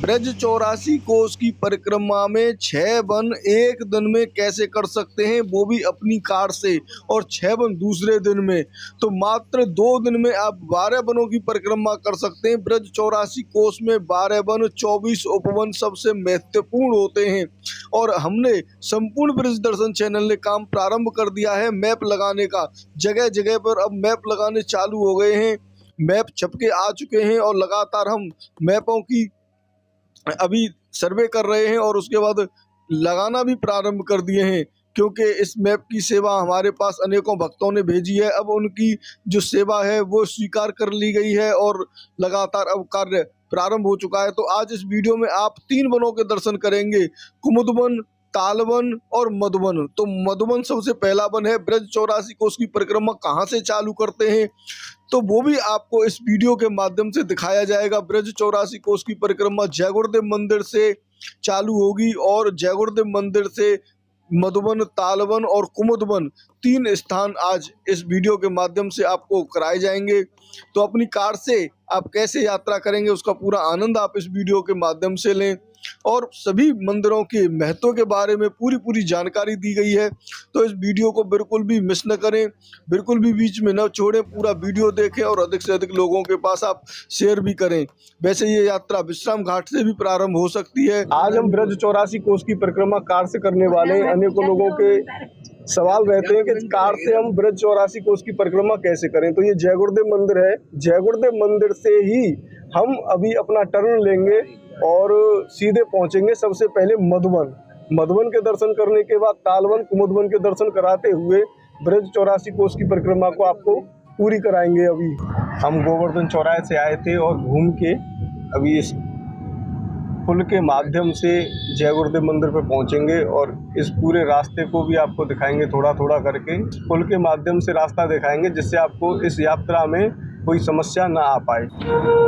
ब्रज 84 कोस की परिक्रमा में 6 वन एक दिन में कैसे कर सकते हैं, वो भी अपनी कार से, और 6 वन दूसरे दिन में। तो मात्र 2 दिन में आप 12 वनों की परिक्रमा कर सकते हैं। ब्रज 84 कोस में 12 वन, 24 उपवन सबसे महत्वपूर्ण होते हैं। और हमने संपूर्ण ब्रज दर्शन चैनल ने काम प्रारंभ कर दिया है मैप लगाने का। जगह जगह पर अब मैप लगाने चालू हो गए हैं, मैप छपके आ चुके हैं और लगातार हम मैपों की अभी सर्वे कर रहे हैं और उसके बाद लगाना भी प्रारंभ कर दिए हैं, क्योंकि इस मैप की सेवा हमारे पास अनेकों भक्तों ने भेजी है। अब उनकी जो सेवा है वो स्वीकार कर ली गई है और लगातार अब कार्य प्रारंभ हो चुका है। तो आज इस वीडियो में आप 3 वनों के दर्शन करेंगे, कुमुदवन, तालवन और मधुवन। तो मधुवन सबसे पहला वन है। ब्रज 84 कोस की परिक्रमा कहाँ से चालू करते हैं तो वो भी आपको इस वीडियो के माध्यम से दिखाया जाएगा। ब्रज 84 कोस की परिक्रमा जय गुरुदेव मंदिर से चालू होगी और जय गुरुदेव मंदिर से मधुवन, तालवन और कुमुदवन 3 स्थान आज इस वीडियो के माध्यम से आपको कराए जाएंगे। तो अपनी कार से आप कैसे यात्रा करेंगे उसका पूरा आनंद आप इस वीडियो के माध्यम से लें, और सभी मंदिरों के महत्व के बारे में पूरी जानकारी दी गई है। तो इस वीडियो को बिल्कुल भी मिस न करें, बिल्कुल भी बीच में न छोड़ें, पूरा वीडियो देखें और अधिक से अधिक लोगों के पास आप शेयर भी करें। वैसे ये यात्रा विश्राम घाट से भी प्रारंभ हो सकती है। आज हम ब्रज 84 कोस की परिक्रमा कार से करने वाले हैं। अनेकों लोगों के सवाल रहते हैं कि कार से हम ब्रज 84 कोस की परिक्रमा कैसे करें। तो ये जय गुरुदेव मंदिर है, जय गुरुदेव मंदिर से ही हम अभी अपना टर्न लेंगे और सीधे पहुंचेंगे सबसे पहले मधुवन। मधुवन के दर्शन करने के बाद तालवन, कुमुदवन के दर्शन कराते हुए ब्रज 84 कोस की परिक्रमा को आपको पूरी कराएंगे। अभी हम गोवर्धन चौराहे से आए थे और घूम के अभी इस पुल के माध्यम से जय गुरुदेव मंदिर पे पहुंचेंगे और इस पूरे रास्ते को भी आपको दिखाएंगे थोड़ा थोड़ा करके। पुल के माध्यम से रास्ता दिखाएंगे जिससे आपको इस यात्रा में कोई समस्या ना आ पाए।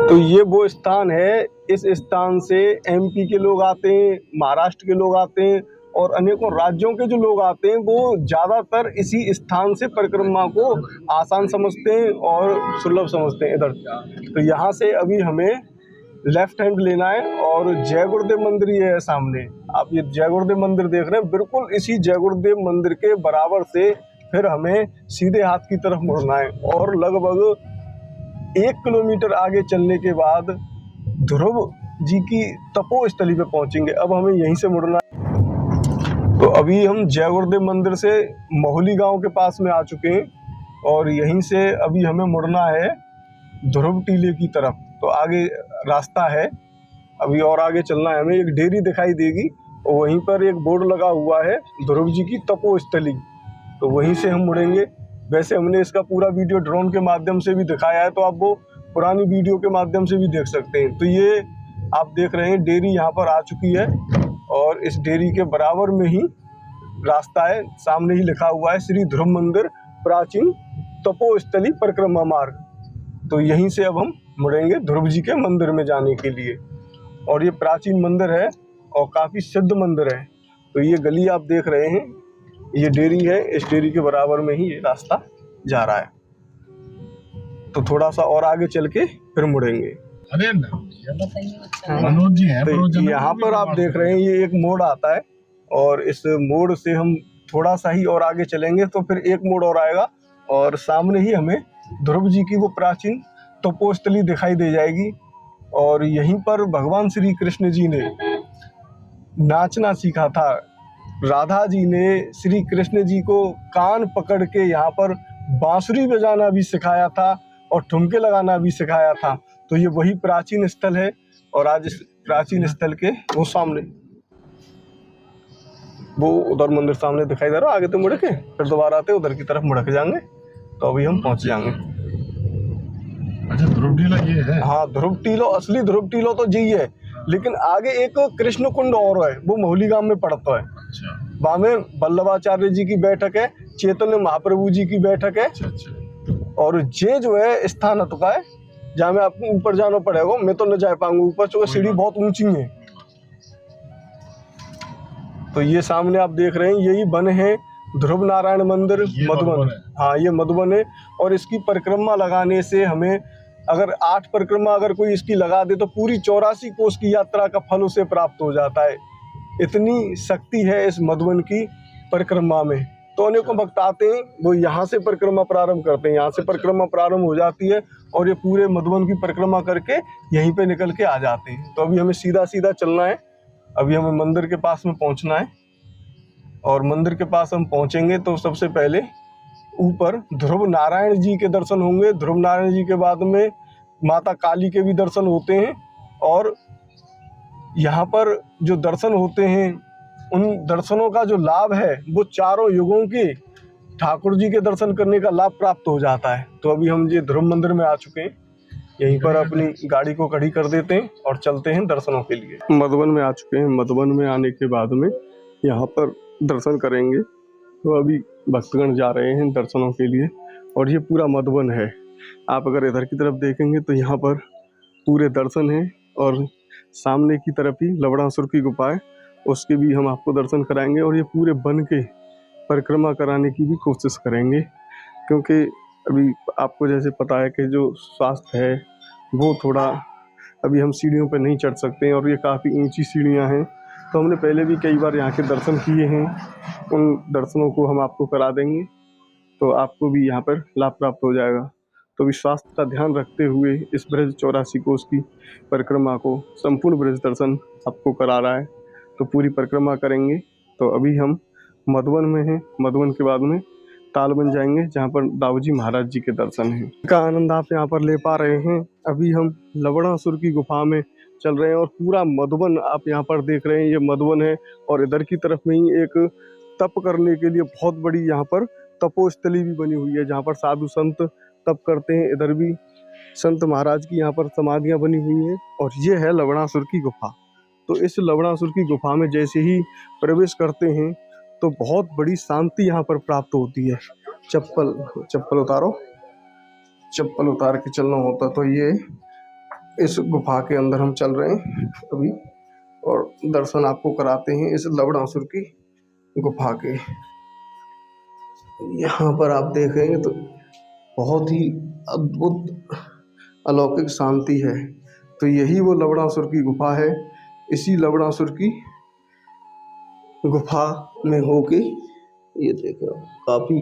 तो ये वो स्थान है, इस स्थान से एमपी के लोग आते हैं, महाराष्ट्र के लोग आते हैं और अनेकों राज्यों के जो लोग आते हैं वो ज़्यादातर इसी स्थान से परिक्रमा को आसान समझते हैं और सुलभ समझते हैं इधर। तो यहाँ से अभी हमें लेफ्ट हैंड लेना है और जय गुरुदेव मंदिर ये है सामने। आप ये जय गुरुदेव मंदिर देख रहे हैं, बिल्कुल इसी जय गुरुदेव मंदिर के बराबर से फिर हमें सीधे हाथ की तरफ मुड़ना है और लगभग 1 किलोमीटर आगे चलने के बाद ध्रुव जी की तपोस्थली पे पहुंचेंगे। अब हमें यहीं से मुड़ना है। तो अभी हम जय गुरुदेव मंदिर से मोहली गांव के पास में आ चुके हैं और यहीं से अभी हमें मुड़ना है ध्रुव टीले की तरफ। तो आगे रास्ता है, अभी और आगे चलना है हमें। एक डेयरी दिखाई देगी और वहीं पर एक बोर्ड लगा हुआ है ध्रुव जी की तपोस्थली, तो वहीं से हम मुड़ेंगे। वैसे हमने इसका पूरा वीडियो ड्रोन के माध्यम से भी दिखाया है, तो आप वो पुरानी वीडियो के माध्यम से भी देख सकते हैं। तो ये आप देख रहे हैं डेयरी यहाँ पर आ चुकी है और इस डेयरी के बराबर में ही रास्ता है, सामने ही लिखा हुआ है श्री ध्रुव मंदिर प्राचीन तपोस्थली परिक्रमा मार्ग। तो यहीं से अब हम मुड़ेंगे ध्रुव जी के मंदिर में जाने के लिए। और ये प्राचीन मंदिर है और काफ़ी सिद्ध मंदिर है। तो ये गली आप देख रहे हैं, ये डेयरी है, इस डेयरी के बराबर में ही ये रास्ता जा रहा है। तो थोड़ा सा और आगे चल के फिर मुड़ेंगे। अरे मनोज जी हैं। तो यहाँ पर आप देख रहे हैं ये एक मोड़ आता है और इस मोड़ से हम थोड़ा सा ही और आगे चलेंगे तो फिर एक मोड़ और आएगा और सामने ही हमें ध्रुव जी की वो प्राचीन तपोस्थली दिखाई दे जाएगी। और यहीं पर भगवान श्री कृष्ण जी ने नाचना सीखा था। राधा जी ने श्री कृष्ण जी को कान पकड़ के यहाँ पर बांसुरी बजाना भी सिखाया था और ठुमके लगाना भी सिखाया था। तो ये वही प्राचीन स्थल है और आज इस प्राचीन स्थल के वो सामने वो उधर मंदिर सामने दिखाई दे रहा है। आगे तो मुड़ के फिर दोबारा आते उधर की तरफ मुड़क जाएंगे तो अभी हम पहुंच जाएंगे। अच्छा, ध्रुव टीला ये है? हाँ, ध्रुव टीलो, असली ध्रुव टीलो तो जी है, लेकिन आगे एक कृष्ण कुंड और है, वो मोहली गांव में पड़ता है। अच्छा। वहाँ में वल्लभाचार्य जी की बैठक है, चैतन्य महाप्रभु जी की बैठक है। अच्छा। और ये जो है स्थान अतुका है जहाँ में आपको ऊपर जाना पड़ेगा। मैं तो न जा पाऊंगा ऊपर, चूंकि सीढ़ी बहुत ऊंची है। तो ये सामने आप देख रहे हैं यही वन है ध्रुव नारायण मंदिर मधुबन। हाँ, ये मधुबन है और इसकी परिक्रमा लगाने से हमें अगर 8 परिक्रमा अगर कोई इसकी लगा दे तो पूरी 84 कोस की यात्रा का फल उसे प्राप्त हो जाता है। इतनी शक्ति है इस मधुबन की परिक्रमा में। तो अनेकों भक्त आते हैं, वो यहाँ से परिक्रमा प्रारंभ करते हैं, यहाँ से परिक्रमा प्रारंभ हो जाती है और ये पूरे मधुबन की परिक्रमा करके यहीं पे निकल के आ जाते हैं। तो अभी हमें सीधा सीधा चलना है, अभी हमें मंदिर के पास में पहुँचना है और मंदिर के पास हम पहुँचेंगे तो सबसे पहले ऊपर ध्रुव नारायण जी के दर्शन होंगे। ध्रुव नारायण जी के बाद में माता काली के भी दर्शन होते हैं और यहाँ पर जो दर्शन होते हैं उन दर्शनों का जो लाभ है वो चारों युगों के ठाकुर जी के दर्शन करने का लाभ प्राप्त हो जाता है। तो अभी हम ये ध्रुव मंदिर में आ चुके हैं, यहीं पर अपनी गाड़ी को खड़ी कर देते हैं और चलते हैं दर्शनों के लिए। मधुबन में आ चुके हैं, मधुबन में आने के बाद में यहाँ पर दर्शन करेंगे। तो अभी भक्तगण जा रहे हैं दर्शनों के लिए और ये पूरा मधुबन है। आप अगर इधर की तरफ देखेंगे तो यहाँ पर पूरे दर्शन हैं और सामने की तरफ ही लवणासुर की गुफा है, उसके भी हम आपको दर्शन कराएंगे और ये पूरे वन के परिक्रमा कराने की भी कोशिश करेंगे, क्योंकि अभी आपको जैसे पता है कि जो स्वास्थ्य है वो थोड़ा अभी हम सीढ़ियों पर नहीं चढ़ सकते हैं और ये काफ़ी ऊंची सीढ़ियां हैं। तो हमने पहले भी कई बार यहाँ के दर्शन किए हैं, उन दर्शनों को हम आपको करा देंगे तो आपको भी यहाँ पर लाभ प्राप्त हो जाएगा। तो भी स्वास्थ्य का ध्यान रखते हुए इस ब्रज 84 कोस की परिक्रमा को संपूर्ण ब्रज दर्शन आपको करा रहा है, तो पूरी परिक्रमा करेंगे। तो अभी हम मधुबन में हैं, मधुबन के बाद में तालबन जाएंगे जहाँ पर दाऊजी महाराज जी के दर्शन हैं। का आनंद आप यहाँ पर ले पा रहे हैं। अभी हम लवणासुर की गुफा में चल रहे हैं और पूरा मधुबन आप यहाँ पर देख रहे हैं, ये मधुबन है और इधर की तरफ में ही एक तप करने के लिए बहुत बड़ी यहाँ पर तपोस्थली भी बनी हुई है, जहाँ पर साधु संत तप करते हैं। इधर भी संत महाराज की यहाँ पर समाधियाँ बनी हुई हैं और ये है लवणासुर की गुफा। तो इस लवणासुर की गुफा में जैसे ही प्रवेश करते हैं तो बहुत बड़ी शांति यहाँ पर प्राप्त होती है। चप्पल उतारो, चप्पल उतार के चलना होता। तो ये इस गुफा के अंदर हम चल रहे हैं अभी और दर्शन आपको कराते हैं इस लवणासुर की गुफा के। यहाँ पर आप देखेंगे तो बहुत ही अद्भुत अलौकिक शांति है। तो यही वो लवणासुर की गुफा है। इसी लवणासुर की गुफा में होके ये देखो काफ़ी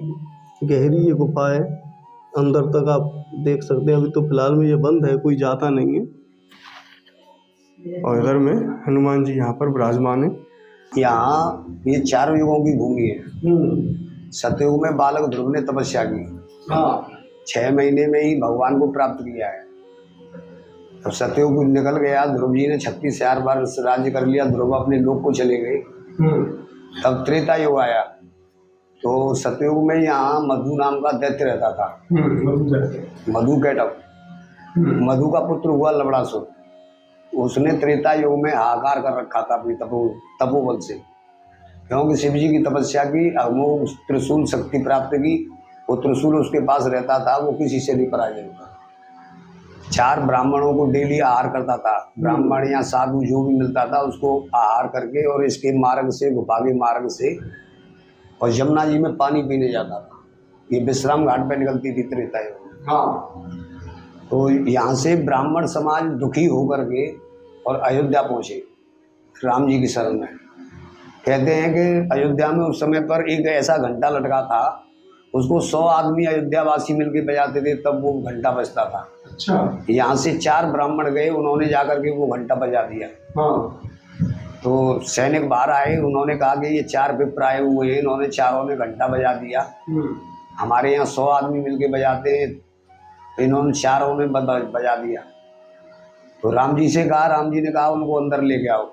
गहरी ये गुफा है, अंदर तक आप देख सकते हैं। अभी तो फिलहाल में ये बंद है, कोई जाता नहीं है। और इधर में हनुमान जी यहाँ पर विराजमान है। यहाँ ये चारों युगों की भूमि है। सतयुग में बालक ध्रुव ने तपस्या की, 6 महीने में ही भगवान को प्राप्त किया है। तब सतयुग निकल गया, ध्रुव जी ने 36,000 बार राज्य कर लिया, ध्रुव अपने लोक को चले गए। तब त्रेता युग आया तो सतयुग में यहाँ मधु नाम का दैत्य रहता था, मधु कैटव। मधु का पुत्र हुआ लवणासुर। उसने त्रेता युग में हाहाकार कर रखा था अपनी तपोबल से, क्योंकि शिव जी की तपस्या की, अमोघ त्रिशूल शक्ति प्राप्त की। वो त्रिशूल उसके पास रहता था, वो किसी से नहीं पराजय होता। 4 ब्राह्मणों को डेली आहार करता था। ब्राह्मण या साधु जो भी मिलता था उसको आहार करके और इसके मार्ग से, गुफा के मार्ग से, और यमुना जी में पानी पीने जाता था। ये विश्राम घाट पे निकलती थी त्रेता युग। तो यहाँ से ब्राह्मण समाज दुखी होकर के और अयोध्या पहुँचे राम जी की शरण में। कहते हैं कि अयोध्या में उस समय पर एक ऐसा घंटा लटका था, उसको 100 आदमी अयोध्यावासी मिलके बजाते थे, तब वो घंटा बजता था। अच्छा। यहाँ से 4 ब्राह्मण गए, उन्होंने जाकर के वो घंटा बजा दिया। तो सैनिक बाहर आए, उन्होंने कहा कि ये 4 विप्र आए हुए हैं, इन्होंने चारों ने घंटा बजा दिया। हमारे यहाँ 100 आदमी मिलके बजाते हैं, तो इन्होंने चारों ने बजा दिया। तो राम जी से कहा, राम जी ने कहा उनको अंदर लेके आओ।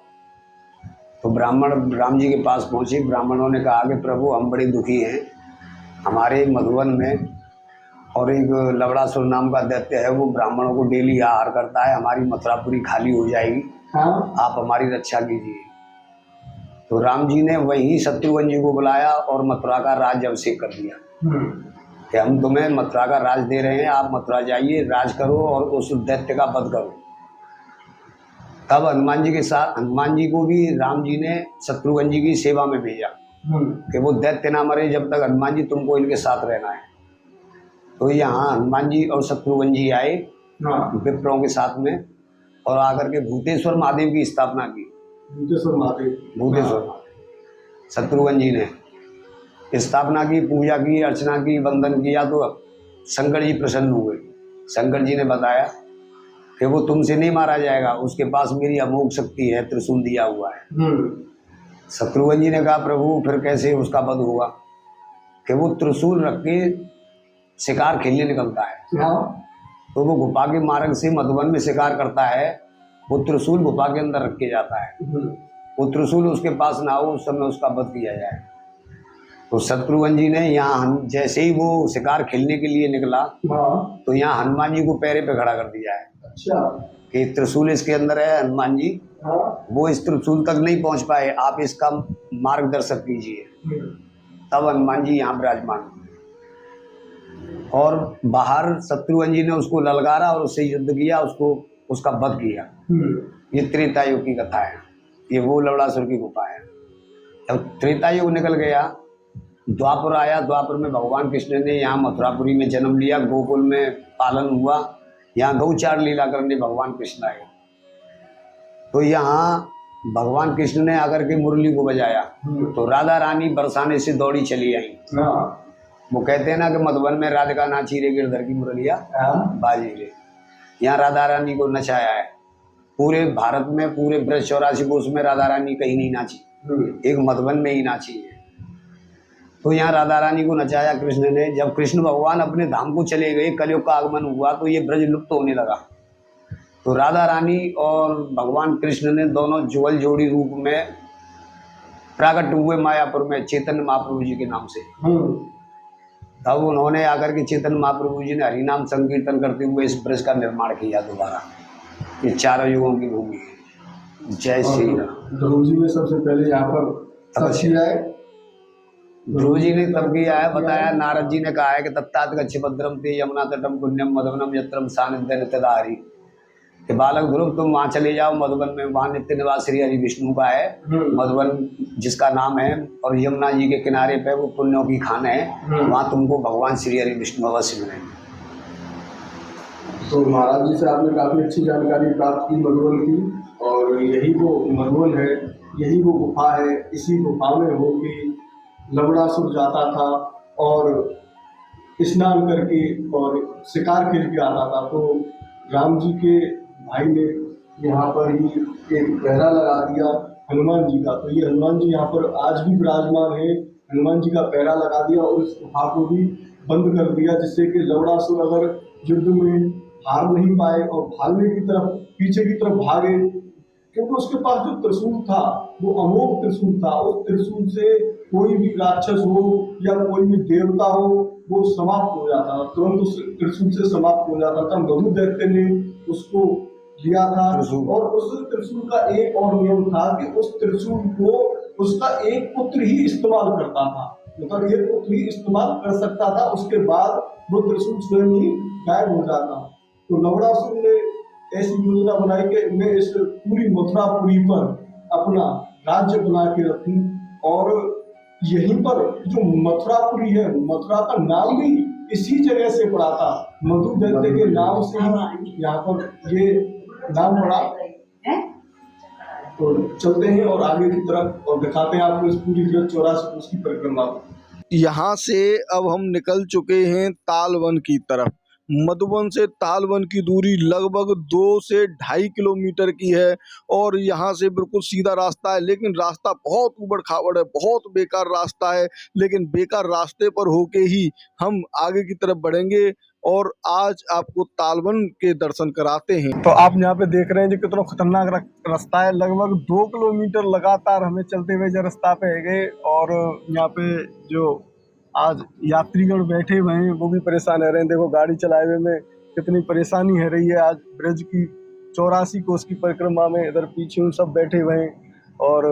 तो ब्राह्मण राम जी के पास पहुँचे। ब्राह्मणों ने कहा कि प्रभु हम बड़े दुखी हैं, हमारे मधुबन में और एक लवणासुर नाम का दैत्य है, वो ब्राह्मणों को डेली आहार करता है, हमारी मथुरापुरी खाली हो जाएगी। आप हमारी रक्षा कीजिए। तो राम जी ने वहीं शत्रुघ्न जी को बुलाया और मथुरा का राज अभिषेक कर दिया कि हम तुम्हें मथुरा का राज दे रहे हैं, आप मथुरा जाइए, राज करो और उस दैत्य का वध करो। तब हनुमान जी के साथ, हनुमान जी को भी राम जी ने शत्रुघ्न जी की सेवा में भेजा कि वो दैत्य ना मरे जब तक, हनुमान जी तुमको इनके साथ रहना है। तो यहाँ हनुमान जी और शत्रुघ्न जी आए हाँ। विप्रों के साथ में, और आकर के भूतेश्वर महादेव की स्थापना की। भूतेश्वर महादेव शत्रुघ्न जी ने स्थापना की, पूजा की, अर्चना की, वंदन किया, तो शंकर जी प्रसन्न हुए। शंकर जी ने बताया कि वो तुमसे नहीं मारा जाएगा, उसके पास मेरी अमोघ शक्ति है, त्रिशूल दिया हुआ है। शत्रुघ्न जी ने कहा प्रभु फिर कैसे उसका वध होगा? कि वो त्रिशूल रख के शिकार खेलने निकलता है। हाँ। तो वो गुफा के मार्ग से मधुबन में शिकार करता है, वो त्रिशूल गुफा के अंदर रख के जाता है। वो त्रिशूल उसके पास ना हो, उस समय उसका वध किया जाए। तो शत्रुघ्न जी ने यहाँ जैसे ही वो शिकार खेलने के लिए निकला, हाँ। तो यहाँ हनुमान जी को पैरे पे खड़ा कर दिया है। अच्छा। कि त्रिशूल इसके अंदर है, हनुमान जी हाँ। वो इस त्रिशूल तक नहीं पहुंच पाए, आप इसका मार्गदर्शक कीजिए। तब हनुमान जी यहाँ विराजमान हुए और बाहर शत्रुघ्न जी ने उसको ललकारा और उससे युद्ध किया, उसको उसका वध किया। ये त्रेता युग की कथा है, ये वो लवणासुर की गुफा है। जब त्रेता युग निकल गया, द्वापर आया, द्वापर में भगवान कृष्ण ने यहाँ मथुरापुरी में जन्म लिया, गोकुल में पालन हुआ, यहाँ गौचार लीला करने भगवान कृष्ण आए। तो यहाँ भगवान कृष्ण ने आकर के मुरली को बजाया, तो राधा रानी बरसाने से दौड़ी चली आई। वो कहते हैं ना कि मधुबन में राधिका नाची रे, गिरधर की मुरलिया बाजी रे। यहाँ राधा रानी को नचाया है। पूरे भारत में, पूरे ब्रज 84 कोष में राधा रानी कहीं नहीं नाची, एक मधुबन में ही नाची है। तो यहाँ राधा रानी को नचाया कृष्ण ने। जब कृष्ण भगवान अपने धाम को चले गए, कलयुग का आगमन हुआ, तो ये ब्रज लुप्त होने लगा। तो राधा रानी और भगवान कृष्ण ने दोनों जुगल जोड़ी रूप में प्रकट हुए मायापुर में, चैतन्य महाप्रभु जी के नाम से। तब उन्होंने आकर के चैतन्य महाप्रभु जी ने हरिनाम संकीर्तन करते हुए इस ब्रज का निर्माण किया दोबारा। ये चारों युगों की भूमि है। जय श्री राम। ध्रुव जी ने सबसे पहले यहाँ पर तपस्या है। ध्रुव जी ने तब किया है, बताया। नारद जी ने कहा है कि तत्तात गच्छ भद्रम ते यमुना तटम पुण्यम मधुवनम यत्रम सानिध्य नित्यधारी। कि बालक ध्रुव तुम वहाँ चले जाओ मधुबन में, वहाँ नित्य निवास श्री हरि विष्णु का है मधुबन जिसका नाम है, और यमुना जी के किनारे पे वो पुण्यों की खान है, वहाँ तुमको भगवान श्री हरि विष्णु अवश्य मिलेंगे। तो महाराज जी से आपने काफी अच्छी जानकारी प्राप्त की मधुबन की, और यही वो मधुबन है, यही वो गुफा है। इसी गुफा में हो कि लवणासुर जाता था और स्नान करके और शिकार खेल के आता था। तो राम जी के भाई ने यहाँ पर ही एक पहरा लगा दिया हनुमान जी का। तो ये हनुमान जी यहाँ पर आज भी विराजमान है। हनुमान जी का पहरा लगा दिया और इस गुफा को भी बंद कर दिया, जिससे कि लवणासुर अगर युद्ध में हार नहीं पाए और भागने की तरफ, पीछे की तरफ भागे, क्योंकि उसके पास जो त्रिशूल था वो अमोघ त्रिशूल था। उस त्रिशूल से कोई भी राक्षस हो या कोई भी देवता हो वो समाप्त हो जाता था, तुरंत उस त्रिशूल से समाप्त हो जाता था। मधु दैत्य ने उसको लिया था और उस त्रिशूल का एक और नियम था कि उस त्रिशूल को उसका एक पुत्र ही इस्तेमाल करता था, मतलब एक पुत्र ही इस्तेमाल कर सकता था, उसके बाद वो त्रिशूल स्वयं ही गायब हो जाता। तो लवणासुर ने ऐसी योजना बनाई कि मैं इस पूरी मथुरापुरी पर अपना राज्य बना के रखूं, और यहीं पर जो मथुरापुरी है, मथुरा का नाम भी इसी जगह से पड़ा था, मधु दैत्य के नाम से यहाँ पर ये नाम पड़ा। तो चलते हैं और आगे की तरफ और दिखाते हैं आपको इस पूरी 84 कोस की परिक्रमा। यहाँ से अब हम निकल चुके हैं तालवन की तरफ। मधुबन से तालवन की दूरी लगभग 2 से 2.5 किलोमीटर की है और यहाँ से बिल्कुल सीधा रास्ता है, लेकिन रास्ता बहुत उबड़ खाबड़ है, बहुत बेकार रास्ता है। लेकिन बेकार रास्ते पर होके ही हम आगे की तरफ बढ़ेंगे और आज आपको तालवन के दर्शन कराते हैं। तो आप यहाँ पे देख रहे हैं जो कितना खतरनाक रास्ता है। लगभग 2 किलोमीटर लगातार हमें चलते हुए जो रास्ता पे है गए, और यहाँ पे जो आज यात्रीगण बैठे हुए हैं वो भी परेशान रह रहे हैं। देखो गाड़ी चलाए हुए में कितनी परेशानी है रही है। आज ब्रज की 84 कोस की परिक्रमा में इधर पीछे सब बैठे हुए हैं और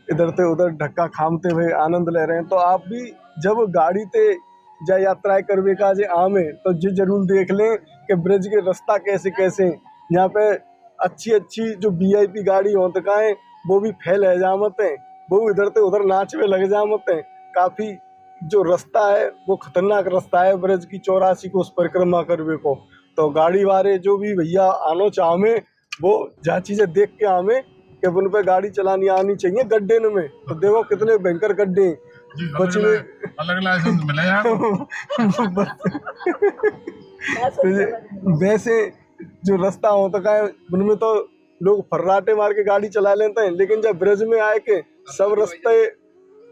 इधर से उधर धक्का खामते हुए आनंद ले रहे हैं। तो आप भी जब गाड़ी ते जा यात्राएं करवे का जे आमे तो जी जरूर देख लें कि ब्रज के रास्ता कैसे कैसे यहाँ पे अच्छी जो VIP गाड़ी होते का है वो भी फैल है जामत है, वो इधर से उधर नाचवे लग जामत है। काफी जो रास्ता है वो खतरनाक रास्ता है ब्रज की 84 कोस परिक्रमा करवे को। तो गाड़ी वाले जो भी भैया आनो चाहे वो जहाँ चीजें देख के आवे कि उन पे गाड़ी चलानी आनी चाहिए गड्ढे में। तो देखो कितने भयंकर गड्ढे हैं। जी, बच में अलग लाइसेंस मिले यार। तो वैसे जो रास्ता होता का है उनमें तो लोग फर्राटे मार के गाड़ी चला लेते हैं, लेकिन जब ब्रज में आए के सब रास्ते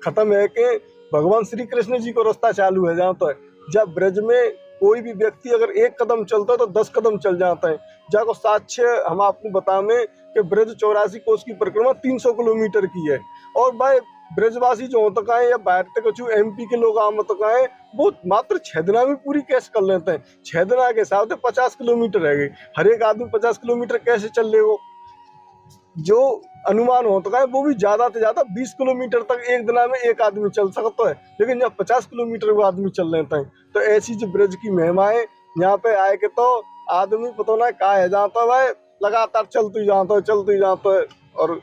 खत्म है के भगवान श्री कृष्ण जी को रास्ता चालू है जहाँ तो। जब ब्रज में कोई भी व्यक्ति अगर एक कदम चलता है तो 10 कदम चल जाता है। जाको साक्ष्य हम आपको बतावे कि ब्रज 84 कोस की परिक्रमा 300 किलोमीटर की है। और भाई ब्रजवासी जो होता है या बाहर तक कुछ MP के लोग आम होता है वो मात्र 6 दिना में पूरी कैसे कर लेते हैं। 6 दिना के हिसाब से 50 किलोमीटर रह गई। हर एक आदमी 50 किलोमीटर कैसे चल ले वो। जो अनुमान होता है वो भी ज्यादा से ज्यादा 20 किलोमीटर तक एक दिना में एक आदमी चल सकता है, लेकिन जब 50 किलोमीटर वो आदमी चल लेते हैं। तो ऐसी जो ब्रज की महिमा है यहाँ पे आए के तो आदमी पता ना कहा है जाता है भाई लगातार चलते जाता है और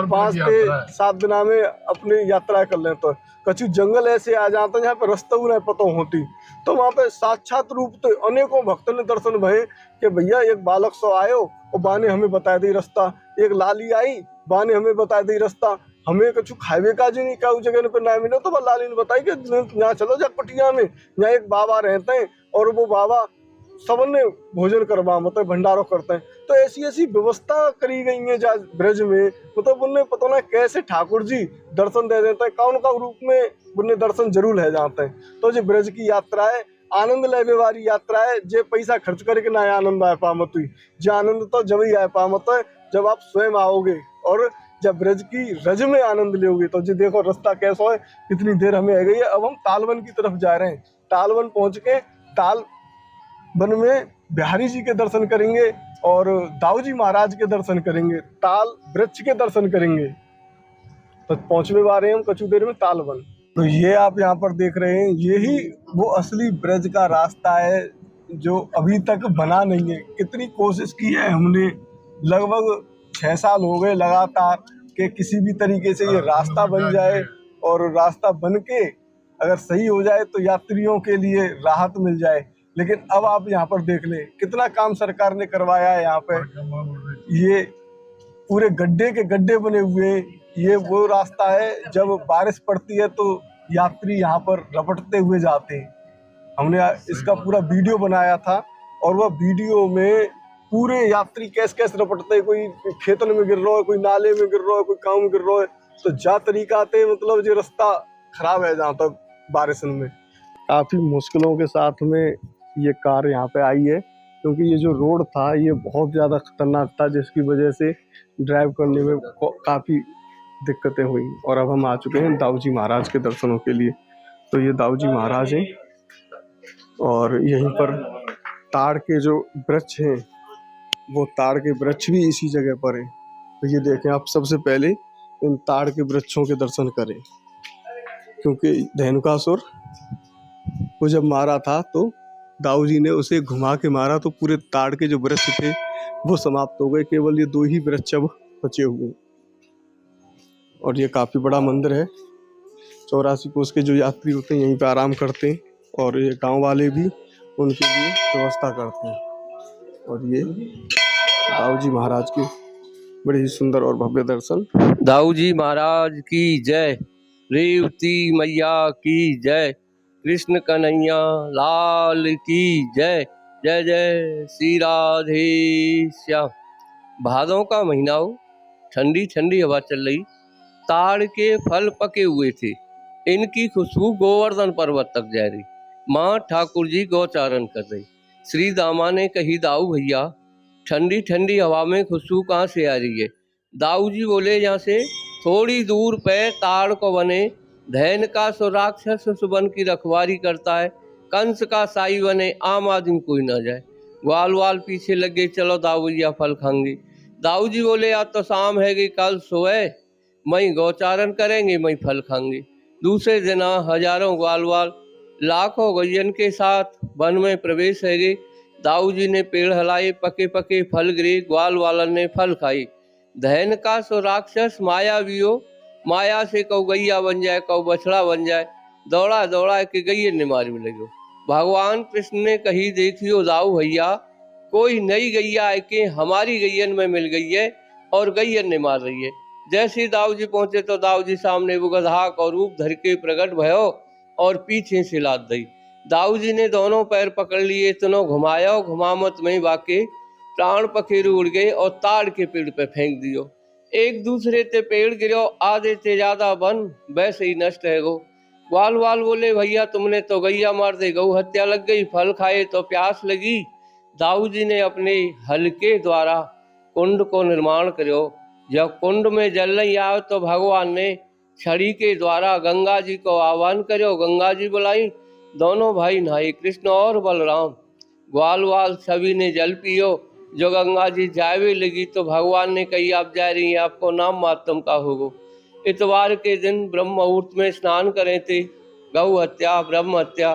5 से 7 दिना में अपनी यात्रा कर लेते हैं। कछु जंगल ऐसे आ जाते हैं जहाँ पे रास्ता नहीं पता होती, तो वहाँ पे साक्षात रूप से अनेकों भक्तों ने दर्शन भये कि भैया एक बालक सो आयो और बाने हमें बता दी रास्ता, एक लाली आई बाने हमें बता दी रास्ता। हमें कछु खावे का जी नहीं क्या उस जगह पे ना मिले तो लाली ने बताई कि यहाँ चलो जा कुटिया में, यहाँ एक बाबा रहते हैं और वो बाबा सबने भोजन करवा मतलब भंडारो करते हैं। तो ऐसी ऐसी व्यवस्था करी गई है जहाँ ब्रज में, मतलब उन्हें पता ना कैसे ठाकुर जी दर्शन दे देते हैं, कौन का रूप में उन्हें दर्शन जरूर है जाते हैं। तो जो ब्रज की यात्रा है आनंद लेने वाली यात्रा है। जे पैसा खर्च करके ना आनंद आ पामत हुई, जो आनंद तो जब ही आ पामत है जब आप स्वयं आओगे और जब ब्रज की रज में आनंद लोगे। तो जी देखो रास्ता कैसा है, कितनी देर हमें आ गई है। अब हम तालवन की तरफ जा रहे हैं। तालवन पहुंच के ताल वन में बिहारी जी के दर्शन करेंगे और दाऊ जी महाराज के दर्शन करेंगे, ताल वृक्ष के दर्शन करेंगे। तो पहुंचने वाले हैं हम कछु देर में ताल वन। तो ये आप यहाँ पर देख रहे हैं यही वो असली ब्रज का रास्ता है जो अभी तक बना नहीं है। कितनी कोशिश की है हमने, लगभग 6 साल हो गए लगातार कि किसी भी तरीके से ये रास्ता बन जाए और रास्ता बन के अगर सही हो जाए तो यात्रियों के लिए राहत मिल जाए। लेकिन अब आप यहाँ पर देख ले कितना काम सरकार ने करवाया है। यहाँ पे ये पूरे गड्ढे के गड्ढे बने हुए हैं। ये वो रास्ता है जब बारिश पड़ती है तो यात्री यहाँ पर रपटते हुए जाते हैं। हमने इसका पूरा वीडियो बनाया था और वह वीडियो में पूरे यात्री कैसे कैसे रपटते हैं, कोई खेतन में गिर रहा है, कोई नाले में गिर रहा है, कोई गाँव में गिर रहा है। तो जा तरीका आते मतलब जो रास्ता खराब है जहाँ तक बारिश में। काफ़ी मुश्किलों के साथ में ये कार यहाँ पे आई है क्योंकि ये जो रोड था ये बहुत ज़्यादा खतरनाक था, जिसकी वजह से ड्राइव करने में काफ़ी दिक्कतें हुई। और अब हम आ चुके हैं दाऊ जी महाराज के दर्शनों के लिए। तो ये दाऊ जी महाराज हैं और यहीं पर ताड़ के जो वृक्ष हैं वो ताड़ के वृक्ष भी इसी जगह पर हैं। तो ये देखें आप, सबसे पहले इन ताड़ के वृक्षों के दर्शन करें क्योंकि धेनुकासुर को जब मारा था तो दाऊ जी ने उसे घुमा के मारा तो पूरे ताड़ के जो वृक्ष थे वो समाप्त हो गए, केवल ये 2 ही वृक्ष अब बचे हुए। और ये काफ़ी बड़ा मंदिर है। 84 कोस के जो यात्री होते हैं यहीं पे आराम करते हैं और ये गांव वाले भी उनके लिए व्यवस्था करते हैं। और ये दाऊ जी महाराज के बड़े ही सुंदर और भव्य दर्शन। दाऊ जी महाराज की जय, रेवती मैया की जय, कृष्ण कन्हैया लाल की जय, जय जय श्री राधे श्याम। भादों का महीना हो, ठंडी ठंडी हवा चल रही, ताड़ के फल पके हुए थे, इनकी खुशबू गोवर्धन पर्वत तक जा रही। माँ ठाकुर जी गौचारण कर रही। श्री दामा ने कही दाऊ भैया ठंडी ठंडी हवा में खुशबू कहाँ से आ रही है। दाऊ जी बोले यहाँ से थोड़ी दूर पे ताड़ को बने धैन का सो राक्षस सुबन की रखवारी करता है, कंस का साई बने आम आदमी कोई ना जाए। ग्वाल वाल पीछे लगे, चलो दाऊ भैया फल खाएंगे। दाऊ जी बोले आज तो शाम है गई, कल सोए मई गौचारण करेंगे, मई फल खाएंगे। दूसरे दिन हजारों ग्वाल वाल लाखों गैयन के साथ वन में प्रवेश है गए। दाऊ जी ने पेड़ हलाए, पके पके फल गिरे, ग्वाल वालन ने फल खाई। धैन का सो राक्षस माया वियो, माया से कौ गैया बन जाए, कौ बछड़ा बन जाए, दौड़ा दौड़ा के गैये ने मार में लगे। भगवान कृष्ण ने कही देखियो दाऊ भैया कोई नई गैया है कि हमारी गैयन में मिल गई है और गैयन ने मार रही है। जैसे दाऊ जी पहुंचे तो दाऊ जी सामने वो गधा का रूप धर के प्रकट भयो और पीछे से लाद दी। दाऊ जी ने दोनों पैर पकड़ लिए, इतनो घुमाया, घुमामत में वाके प्राण पखेरु उड़ गए और ताड़ के पेड़ पे फेंक दियो। एक दूसरे ते पेड़ गिरो, आधे से ज्यादा वन वैसे ही नष्ट है गो। ग्वाल वाल बोले, भैया तुमने तो गैया मार दे, गऊ हत्या लग गई, फल खाए तो प्यास लगी। दाऊ जी ने अपने हल के द्वारा कुंड को निर्माण करो। जब कुंड में जल नहीं आयो तो भगवान ने छड़ी के द्वारा गंगा जी को आह्वान करो। गंगा जी बुलाई, दोनों भाई नहाए, कृष्ण और बलराम। ग्वाल वाल सभी ने जल पियो। जो गंगा जी जावे लगी तो भगवान ने कही, आप जा रही हैं, आपको नाम मातम का होगो। इतवार के दिन ब्रह्म मुहूर्त में स्नान करें थे। गौ हत्या, ब्रह्म हत्या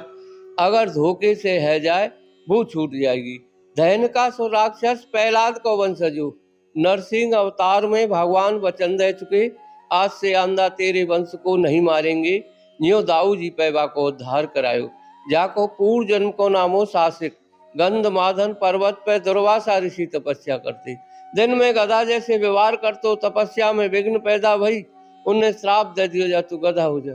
अगर धोखे से है जाए वो छूट जाएगी। धैन का सो राक्षस प्रहलाद को वंशजो। नरसिंह अवतार में भगवान वचन दे चुके, आज से आंदा तेरे वंश को नहीं मारेंगे। न्यो दाऊ जी पैबा को उद्धार करायो। जाको पूर्व जन्म को नामो शासिक, गंध माधन पर्वत पर दुर्वासा ऋषि तपस्या करते। दिन में गधा जैसे व्यवहार करतो, तपस्या में विघ्न पैदा भई। उन्हें श्राप दे दियो, जा तू गधा हो जा।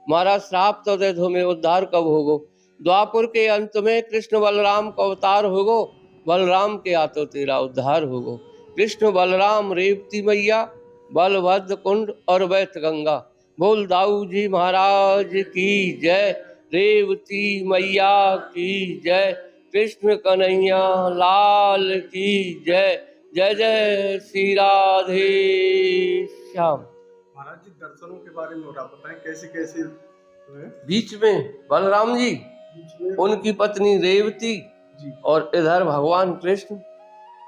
महाराज श्राप तो दे दो, में उद्धार कब होगो। द्वापुर के अंत में कृष्ण बलराम का अवतार होगो, बलराम के हाथों तेरा उद्धार होगो। कृष्ण बलराम रेवती मैया, बलभद्र कुंड और वैत गंगा। बोल दाऊ जी महाराज की जय, रेवती मैया की जय, कृष्ण कन्हैया लाल की जय। जय जय श्री राधे श्याम। महाराज जी दर्शनों के बारे में और आप बताएं कैसे कैसे हुए? बीच में बलराम जी, बीच में उनकी पत्नी रेवती जी, और इधर भगवान कृष्ण।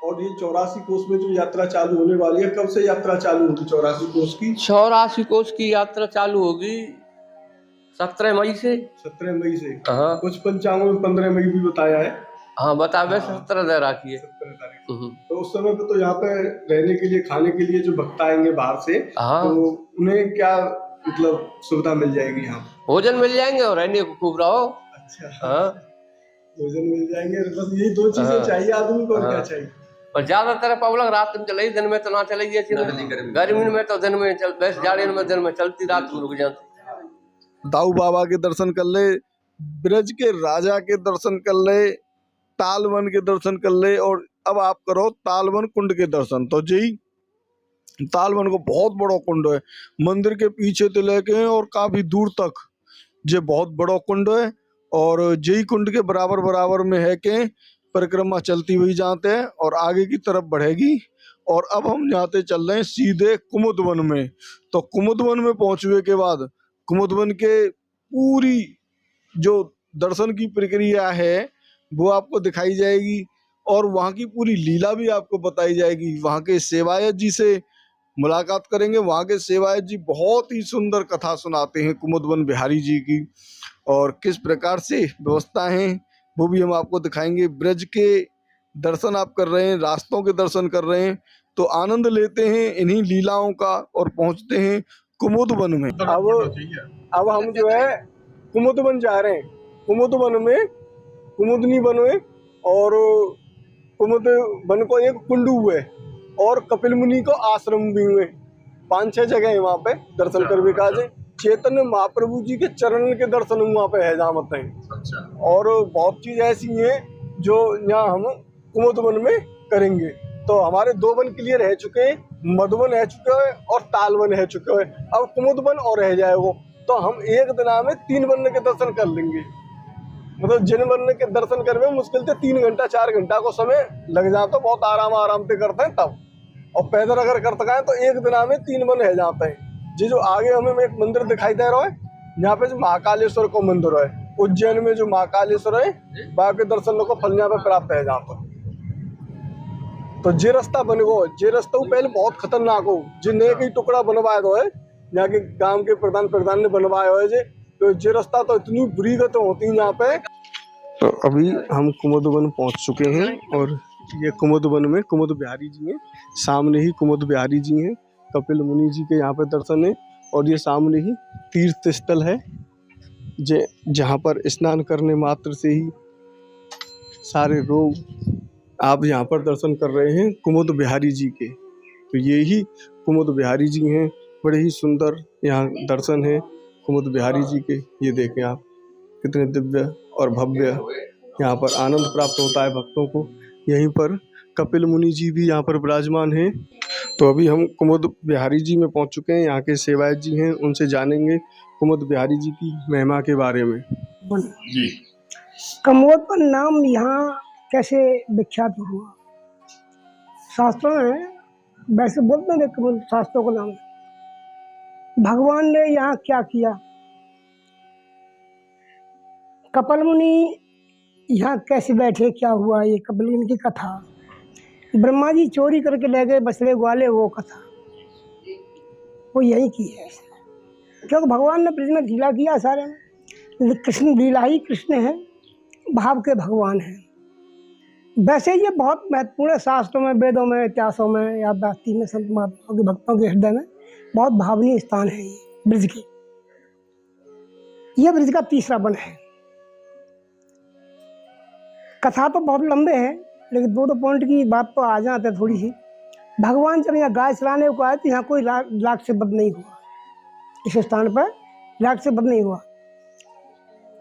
और ये 84 कोस में जो यात्रा चालू होने वाली है, कब से यात्रा चालू होगी 84 कोस की? 84 कोस की यात्रा चालू होगी 17 मई से। 17 मई से। हाँ कुछ पंचांगों में 15 मई भी बताया है। हाँ, बतावे हाँ। 17 दे रखी है। 17 तारीख। तो उस समय पे तो यहाँ पे रहने के लिए, खाने के लिए जो भक्त आएंगे बाहर से, हाँ, तो उन्हें क्या मतलब सुविधा मिल जाएगी यहाँ? भोजन मिल जाएंगे और रहने को खूब रहो। अच्छा, हाँ, भोजन मिल जाएंगे। बस यही दो चीजें हाँ। चाहिए आदमी को, और हाँ। क्या चाहिए? और ज्यादातर पब्लिक रात में चले, दिन में तो ना चले। गर्मी में तो दिन में चल, बस जाड़े में दिन में चलती, रात में रुक जाती। दाऊ बाबा के दर्शन कर ले, ब्रज के राजा के दर्शन कर ले, तालवन के दर्शन कर ले, और अब आप करो तालवन कुंड के दर्शन। तो जी तालवन को बहुत बड़ा कुंड है, मंदिर के पीछे तो लेके और काफी दूर तक ये बहुत बड़ा कुंड है। और जई कुंड के बराबर बराबर में है कि परिक्रमा चलती हुई जाते हैं और आगे की तरफ बढ़ेगी। और अब हम जाते चल रहे हैं सीधे कुमुदवन में। तो कुमुदवन में पहुंचने के बाद कुमुदवन के पूरी जो दर्शन की प्रक्रिया है वो आपको दिखाई जाएगी, और वहाँ की पूरी लीला भी आपको बताई जाएगी। वहाँ के सेवायत जी से मुलाकात करेंगे। वहाँ के सेवायत जी बहुत ही सुंदर कथा सुनाते हैं कुमुदवन बिहारी जी की, और किस प्रकार से व्यवस्था है वो भी हम आपको दिखाएंगे। ब्रज के दर्शन आप कर रहे हैं, रास्तों के दर्शन कर रहे हैं, तो आनंद लेते हैं इन्हीं लीलाओं का और पहुंचते हैं कुमुदवन में। अब हम जो है कुमुदवन जा रहे हैं। कुमुदवन में कुमुदनी वन है, और कुमुद वन को एक कुंडू है, और कपिल मुनि को आश्रम भी हुए। 5-6 जगह है वहाँ पे दर्शन करने का। चैतन्य महाप्रभु जी के चरण के दर्शन वहाँ पे है जामत है। अच्छा। और बहुत चीज ऐसी है जो यहाँ हम कुमुदवन में करेंगे। तो हमारे 2 वन क्लियर रह चुके हैं, मधुवन रह चुके हैं और तालवन रह चुके हैं। अब कुमुदवन और रह जाए वो, तो हम एक दिन में 3 वन के दर्शन कर लेंगे। मतलब जिन वन के दर्शन करने में मुश्किल से 3 घंटा 4 घंटा को समय लग जाता, बहुत आराम से करते हैं तब। और पैदल अगर करते हैं तो एक दिन में 3 वन रह जाते हैं। जी जो आगे हमें एक मंदिर दिखाई दे रहा है, यहाँ पे जो महाकालेश्वर को मंदिर है, उज्जैन में जो महाकालेश्वर है, वहाँ के दर्शन को फल यहाँ पे प्राप्त है जहाँ पर। तो जे रास्ता बन गो, जे रास्ता पहले बहुत खतरनाक हो, जिन्हें कई टुकड़ा बनवाया तो है, यहाँ के गांव के प्रधान ने बनवाया है जे। तो जे रास्ता तो इतनी बुरी गत होती है यहाँ पे। तो अभी हम कुमुदवन पहुँच चुके हैं, और ये कुमुदवन में कुमुद बिहारी जी हैं। सामने ही कुमुद बिहारी जी हैं, कपिल मुनि जी के यहाँ पे दर्शन है। और ये सामने ही तीर्थ स्थल है जहाँ पर स्नान करने मात्र से ही सारे रोग आप यहाँ पर दर्शन कर रहे हैं कुमुद बिहारी जी के। तो ये ही कुमुद बिहारी जी हैं। बड़े ही सुंदर यहाँ दर्शन है कुमुद बिहारी जी के। ये देखें आप, कितने दिव्य और भव्य यहाँ पर आनंद प्राप्त होता है भक्तों को। यहीं पर कपिल मुनि जी भी यहाँ पर विराजमान हैं। तो अभी हम कुमुद बिहारी जी में पहुँच चुके हैं। यहाँ के सेवायत जी हैं, उनसे जानेंगे कुमुद बिहारी जी की महिमा के बारे में। जी। कमोद का नाम यहाँ कैसे विख्यात हुआ? शास्त्रों में वैसे बोलते हैं कमोद शास्त्रों का नाम। भगवान ने यहाँ क्या किया? कपिल मुनि यहाँ कैसे बैठे, क्या हुआ? ये कपिल मुनि की कथा। ब्रह्मा जी चोरी करके ले गए बछड़े ग्वाले, वो कथा वो यही की है। क्योंकि भगवान ने पृथ्वी में लीला किया सारे में। कृष्ण लीला ही कृष्ण है, भाव के भगवान हैं। वैसे ये बहुत महत्वपूर्ण है शास्त्रों में, वेदों में, इतिहासों में या भक्ति में, संत महात्माओं के भक्तों के हृदय में बहुत भावनीय स्थान है ये ब्रज के। यह ब्रज का तीसरा वन है। कथा तो बहुत लंबे हैं, लेकिन दो पॉइंट की बात तो आ जाते हैं थोड़ी सी। भगवान जब यहाँ गाय चलाने को आए तो यहाँ कोई लाख से बद नहीं हुआ। इस स्थान पर लाख से बद नहीं हुआ।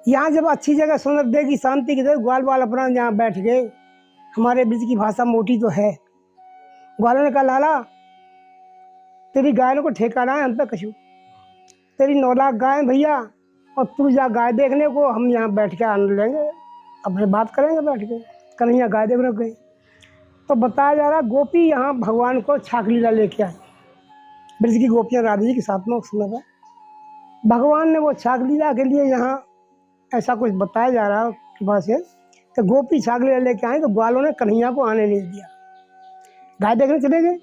यहाँ जब अच्छी जगह सुंदर देगी, शांति की जगह, ग्वाल वाल अपना यहाँ बैठ गए। हमारे ब्रज की भाषा मोटी तो है। ग्वालों ने कहा, लाला तेरी गायों को ठेकाना है हम पे कछु। तेरी 9 लाख गाय भैया, और तू जा गाय देखने को, हम यहाँ बैठ के आनंद लेंगे, अपने बात करेंगे बैठ के। कन्हैया गाय देखने गए तो बताया जा रहा गोपी यहाँ भगवान को छाक लीला लेके आई। ब्रज की गोपियाँ राधा जी के साथ में उस समय पर भगवान ने वो छाक लीला के लिए यहाँ ऐसा कुछ बताया जा रहा है कृपा से, तो गोपी छाक लीला लेके आए तो ग्वालों ने कन्हैया को आने नहीं दिया। गाय देखने चले गए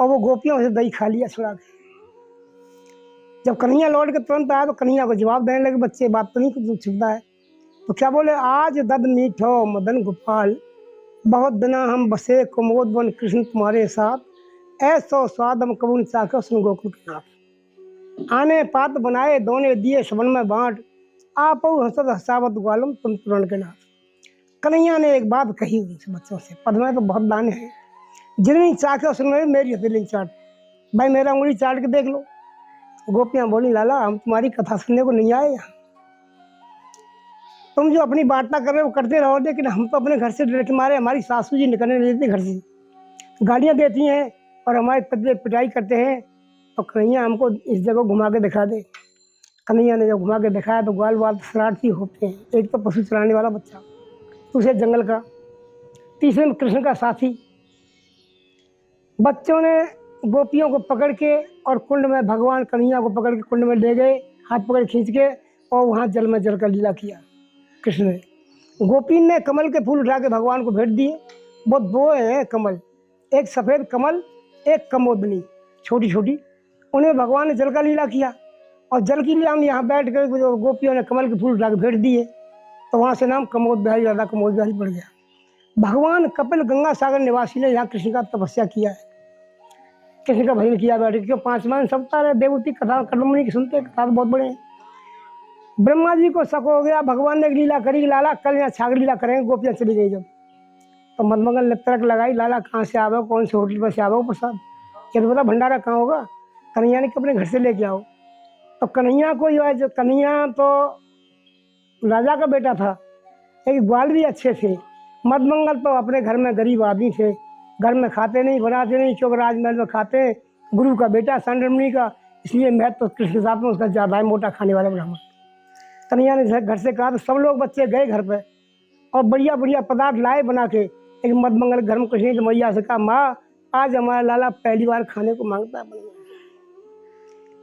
और वो गोपियों से दही खा लिया छुड़ा के। जब कन्हैया लौट के तुरंत आया तो कन्हैया को जवाब देने लगे, बच्चे बात तो नहीं कुछ छिपता है। तो क्या बोले, आज दद मीठो मदन गोपाल, बहुत दिना हम बसे कुमोद वन कृष्ण तुम्हारे साथ, ऐसो स्वाद हम कबूल चाखो सुन गोकुल के नाथ। आने पात बनाए दोने दिए सबन में बांट, आप हंसत हसावत ग्वालम तुम तुरन के नाथ। कन्हैया ने एक बात कही उनसे बच्चों से, पद में तो बहुत दाने हैं। जिन्हें चाखे सुन रहे मेरी हथेली चाट, भाई मेरा उंगली चाट के देख लो। गोपियाँ बोली, लाला हम तुम्हारी कथा सुनने को नहीं आए यहाँ। तुम जो अपनी वार्ता कर रहे हो करते रहो, लेकिन हम तो अपने घर से डर के मारे, हमारी सासू जी निकलने नहीं देती घर से, गालियाँ देती हैं और हमारे पति पिटाई करते हैं। तो कन्हैया हमको इस जगह घुमा के दिखा दे। कन्हैया ने जब घुमा के दिखाया तो ग्वाल वाल शरारती होते हैं। एक तो पशु चलाने वाला बच्चा, दूसरे जंगल का, तीसरे में कृष्ण का साथी। बच्चों ने गोपियों को पकड़ के और कुंड में, भगवान कन्हैया को पकड़ के कुंड में ले गए, हाथ पकड़ खींच के, और वहाँ जल में जल का लीला किया कृष्ण ने। गोपी ने कमल के फूल उठा के भगवान को भेंट दिए। वो 2 हैं कमल, एक सफ़ेद कमल, एक कमोदनी छोटी छोटी। उन्हें भगवान ने जल का लीला किया और जल की लीला में यहाँ बैठ कर गोपियों ने कमल के फूल उठा के भेंट दिए। तो वहाँ से नाम कमोद बिहारी, राधा कमोद बिहारी पड़ गया। भगवान कपिल गंगा सागर निवासी ने यहाँ कृष्ण का तपस्या किया है, कृष्ण का भजन किया बैठ के। क्यों 5 महीने सबता रहे देवती कथा कटमुनि की सुनते, कथा बहुत बड़े हैं। ब्रह्मा जी को शक हो गया, भगवान ने एक लीला करी, लाला कल यहाँ छाग लीला करेंगे। गोपियाँ चली गई जब, तो मदमंगल ने तर्क लगाई, लाला कहाँ से आवो, कौन से होटल पर से आवो प्रसाद, क्या तो पता भंडारा कहाँ होगा। कन्हैया ने अपने घर से लेके आओ। तो कन्हैया को जो है, जो कन्हैया तो राजा का बेटा था, लेकिन ग्वाल भी अच्छे थे। मदमंगल तो अपने घर में गरीब आदमी थे, घर में खाते नहीं बनाते नहीं, क्योंकि राजमहल में खाते हैं। गुरु का बेटा सांडरमणि का, इसलिए महत्व तो कृष्ण के साथ में उसका ज़्यादा है, मोटा खाने वाला ब्राह्मण। कन्हैया ने घर से कहा तो सब लोग बच्चे गए घर पे और बढ़िया बढ़िया पदार्थ लाए बना के। एक मदमंगल घर में कुछ नहीं, तो मैया से कहा, माँ आज हमारा लाला पहली बार खाने को मांगता है।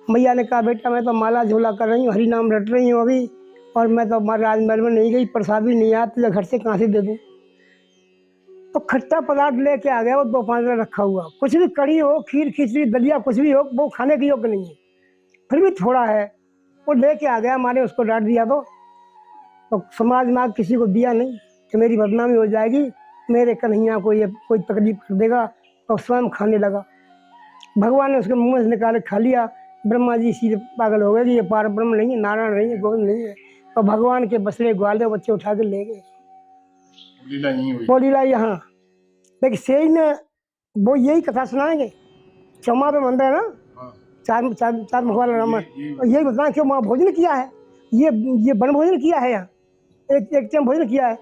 मैया ने कहा, बेटा मैं तो माला झोला कर रही हूँ, हरि नाम रट रही हूँ अभी, और मैं तो हमारे राजमहल में नहीं गई, प्रसाद भी नहीं आया, तुझे घर से कहाँ से दे दूँ। तो खट्टा पदार्थ लेके आ गया, वो 2-5 दिन रखा हुआ। कुछ भी कड़ी हो, खीर खिचड़ी दलिया कुछ भी हो, वो खाने के योग्य नहीं है, फिर भी थोड़ा है, वो लेके आ गया। माने उसको डांट दिया तो समाज में किसी को दिया नहीं कि मेरी बदनामी हो जाएगी, मेरे कन्हैया को ये कोई तकलीफ कर देगा, तो स्वयं खाने लगा। भगवान ने उसके मुँह से निकाले खा लिया। ब्रह्मा जी सीधे पागल हो गए कि ये पार ब्रह्म नहीं है, नारायण नहीं है, गोविंद नहीं है। तो भगवान के बछड़े ग्वाले बच्चे उठा के ले गए। लीला यहीं हुई। वो लीला यहाँ लेकिन सेई ने वो यही कथा सुनाएंगे। चौमा पे मंदिर है ना, चार चार चार मुख वाला राम, यही बताएं क्यों वहाँ भोजन किया है, ये वन भोजन किया है, यहाँ एक टाइम भोजन किया है।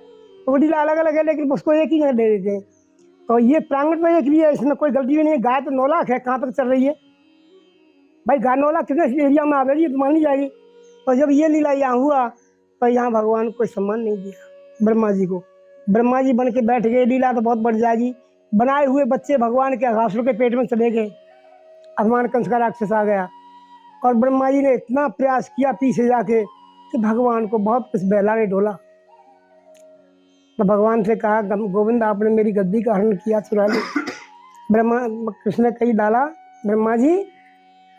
तो वडीला अलग अलग है लेकिन उसको एक ही जगह दे देते हैं। तो ये प्रांगण में एक लिए, इसमें कोई गलती भी नहीं है। गाय तो 9 लाख है, कहाँ तक चल रही है भाई? गाय 9 लाख कितने एरिया में आ रही है तो मान ली जाएगी। और जब ये लीला यहाँ हुआ तो यहाँ भगवान को कोई सम्मान नहीं दिया ब्रह्मा जी को। ब्रह्मा जी बन के बैठ गए, लीला तो बहुत बढ़ जाएगी। बनाए हुए बच्चे भगवान के घासों के पेट में चले गए, अभिमान कंस का राक्षस आ गया। और ब्रह्मा जी ने इतना प्रयास किया पीछे जाके कि भगवान को बहुत कुछ बहला ने ढोला। तो भगवान से कहा, गोविंद आपने मेरी गद्दी का हरण किया, चुरा ली। ब्रह्मा कृष्ण ने कही डाला, ब्रह्मा जी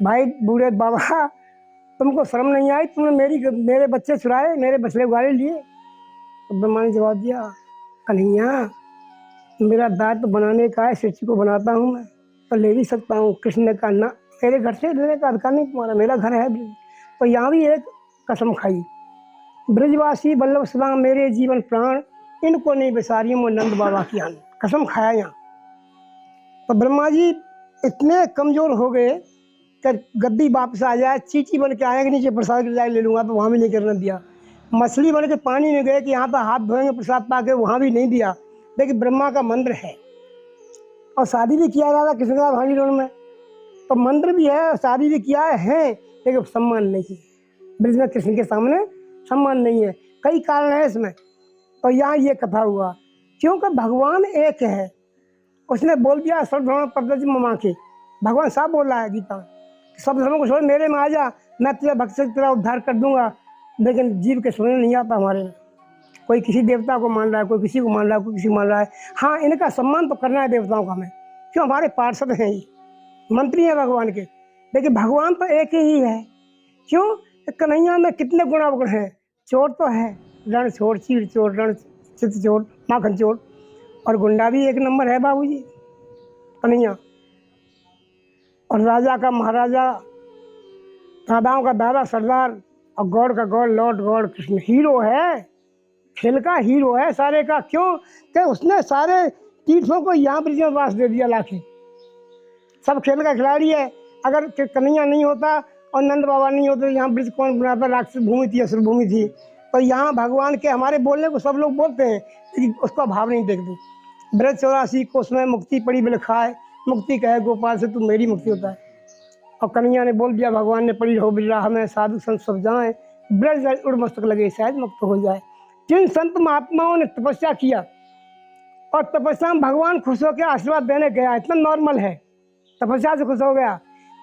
भाई बूढ़े बाबा तुमको शर्म नहीं आई, तुमने मेरे बच्चे चुराए, मेरे बछड़े उगाड़े लिए। तो ब्रह्मा ने जवाब दिया, कन्हैया मेरा दांत बनाने का है, सृष्टि को बनाता हूँ मैं, तो ले भी सकता हूँ। कृष्ण ने कहा ना, मेरे घर से लेने का अधिकार नहीं तुम्हारा, मेरा घर है ब्रज। तो यहाँ भी एक कसम खाई, ब्रजवासी वल्लभ सुदाम मेरे जीवन प्राण, इनको नहीं बेसारी वो नंद बाबा की आन, कसम खाया यहाँ। तो ब्रह्मा जी इतने कमज़ोर हो गए कि गद्दी वापस आ जाए, चींटी बन के आएंगे नीचे प्रसाद गिर जाए ले लूँगा, तो वहाँ भी नहीं करने दिया। मछली बन के पानी में गए कि यहाँ पर हाथ धोएंगे प्रसाद पा के, वहाँ भी नहीं दिया। लेकिन ब्रह्मा का मंदिर है और शादी भी किया जाता कृष्ण का भागी रोड में, तो मंदिर भी है और शादी भी किया है, लेकिन सम्मान नहीं है ब्रज में, कृष्ण के सामने सम्मान नहीं है। कई कारण है इसमें। तो यहाँ ये कथा हुआ क्योंकि भगवान एक है। उसने बोल दिया सर्वधर्म परित्यज्य मम के, भगवान साहब बोल रहा है गीता में, सब धर्मों को छोड़ मेरे में आ जा, मैं तेरा भक्त से तेरा उद्धार कर दूंगा। लेकिन जीव के सुनने नहीं आता हमारे में। कोई किसी देवता को मान रहा है, कोई किसी को मान रहा है, कोई किसी को मान रहा है। हाँ, इनका सम्मान तो करना है देवताओं का हमें, क्यों हमारे पार्षद हैं, ये मंत्री हैं भगवान के। लेकिन भगवान तो एक ही है। क्यों? कन्हैया में कितने गुणावगुण हैं। चोर तो है, रण चोर, चीड़ चोर, रण चित चोर, माखन चोर, और गुंडा भी एक नंबर है बाबूजी कन्हैया। और राजा का महाराजा, दादाओं का दादा सरदार, और गौड़ का गौड़, लॉर्ड गौड़ कृष्ण हीरो है, खेल का हीरो है सारे का। क्यों कि उसने सारे तीर्थों को यहाँ ब्रिज में वास दे दिया लाके, सब खेल का खिलाड़ी है। अगर कन्हैया नहीं होता और नंद बाबा नहीं होते, यहाँ ब्रिज कौन बनाता? राक्षस भूमि थी, असुर भूमि थी। तो यहाँ भगवान के हमारे बोलने को सब लोग बोलते हैं लेकिन उसका भाव नहीं देखते। ब्रज 84 को उसमें मुक्ति पड़ी बिलखाए, मुक्ति कहे गोपाल से तू मेरी मुक्ति होता है। और कन्हैया ने बोल दिया, भगवान ने पड़ी हो बिरहा में, साधु संत सब जाएं, ब्रज उड़ मस्तक लगे शायद मुक्त हो जाए। जिन संत महात्माओं ने तपस्या किया और तपस्या में भगवान खुश होकर आशीर्वाद देने गया, इतना नॉर्मल है, तपस्या से खुश हो गया।